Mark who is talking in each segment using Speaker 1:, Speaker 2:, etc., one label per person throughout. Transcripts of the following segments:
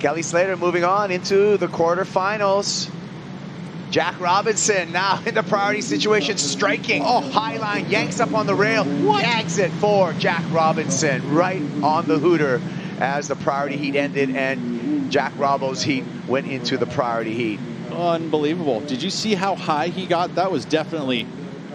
Speaker 1: Kelly Slater moving on into the quarterfinals. Jack Robinson now in the priority situation, striking. Oh, high line, yanks up on the rail. Gags it for Jack Robinson right on the hooter as the priority heat ended and Jack Robbo's heat went into the priority heat.
Speaker 2: Unbelievable. Did you see how high he got? That was definitely,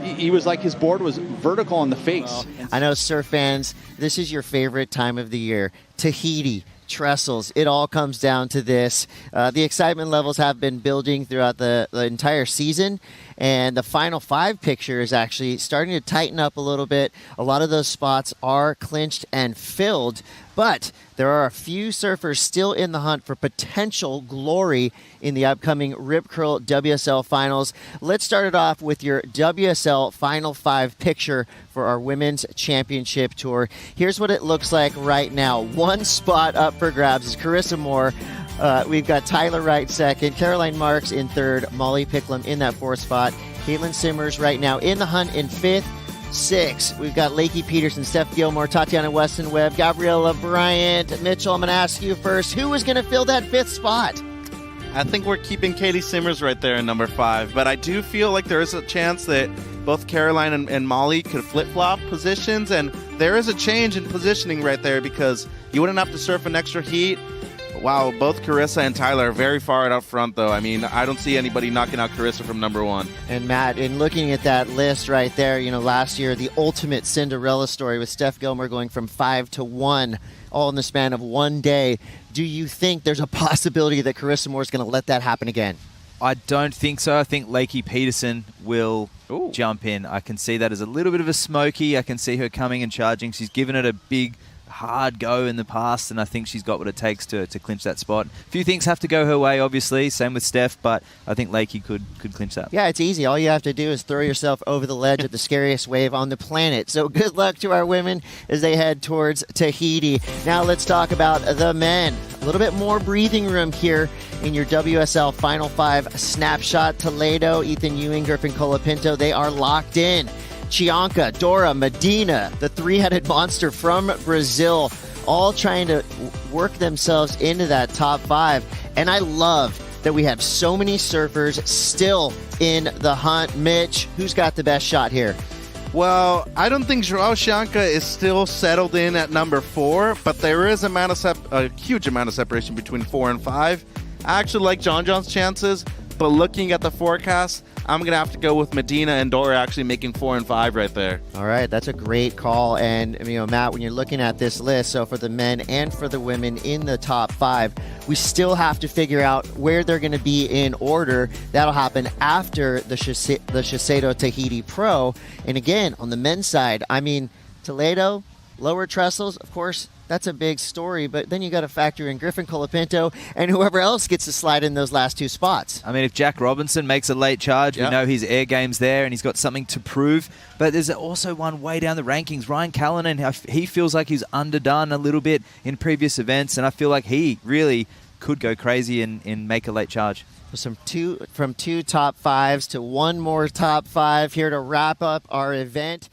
Speaker 2: he was like his board was vertical on the face.
Speaker 3: I know, surf fans, this is your favorite time of the year. Tahiti, trestles, it all comes down to this. The excitement levels have been building throughout the entire season, and the final 5 picture is actually starting to tighten up a little bit. A lot of those spots are clinched and filled, but there are a few surfers still in the hunt for potential glory in the upcoming Rip Curl WSL Finals. Let's start it off with your WSL Final 5 picture for our Women's Championship Tour. Here's what it looks like right now. One spot up for grabs is Carissa Moore. We've got Tyler Wright second, Caroline Marks in third, Molly Picklum in that 4th spot, Caitlin Simmers right now in the hunt in 5th. 6, we've got Lakey Peterson, Steph Gilmore, Tatiana Weston Webb, Gabriella Bryant. Mitchell, I'm going to ask you first, who is going to fill that 5th spot?
Speaker 4: I think we're keeping Katie Simmers right there in number 5, but I do feel like there is a chance that both Caroline and Molly could flip-flop positions, and there is a change in positioning right there because you wouldn't have to surf an extra heat. Wow, both Carissa and Tyler are very far out front, though. I mean, I don't see anybody knocking out Carissa from number 1.
Speaker 3: And Matt, in looking at that list right there, you know, last year, the ultimate Cinderella story with Steph Gilmore going from 5 to 1, all in the span of one day. Do you think there's a possibility that Carissa Moore is going to let that happen again?
Speaker 5: I don't think so. I think Lakey Peterson will jump in. I can see that as a little bit of a smoky. I can see her coming and charging. She's given it a big, hard go in the past, and I think she's got what it takes to clinch that spot. A few things have to go her way, obviously. Same with Steph, but I think Lakey could clinch that.
Speaker 3: Yeah, it's easy. All you have to do is throw yourself over the ledge at the scariest wave on the planet. So good luck to our women as they head towards Tahiti. Now let's talk about the men. A little bit more breathing room here in your WSL Final 5 snapshot. Toledo, Ethan Ewing, Griffin Colapinto, they are locked in. Chianca, Dora, Medina, the 3-headed monster from Brazil, all trying to work themselves into that top 5. And I love that we have so many surfers still in the hunt. Mitch, who's got the best shot here?
Speaker 4: Well, I don't think Joao Chianca is still settled in at number 4, but there is a huge amount of separation between 4 and 5. I actually like John John's chances, but looking at the forecast, I'm going to have to go with Medina and Dora actually making 4 and 5 right there.
Speaker 3: All right, that's a great call. And, you know, Matt, when you're looking at this list, so for the men and for the women in the top 5, we still have to figure out where they're going to be in order. That'll happen after the Shiseido Tahiti Pro. And again, on the men's side, I mean, Toledo, Lower Trestles, of course, that's a big story, but then you got to factor in Griffin Colapinto and whoever else gets to slide in those last 2 spots.
Speaker 5: I mean, if Jack Robinson makes a late charge, we know his air game's there and he's got something to prove. But there's also one way down the rankings. Ryan Callanan, he feels like he's underdone a little bit in previous events, and I feel like he really could go crazy and make a late charge.
Speaker 3: From two top 5s to one more top 5 here to wrap up our event.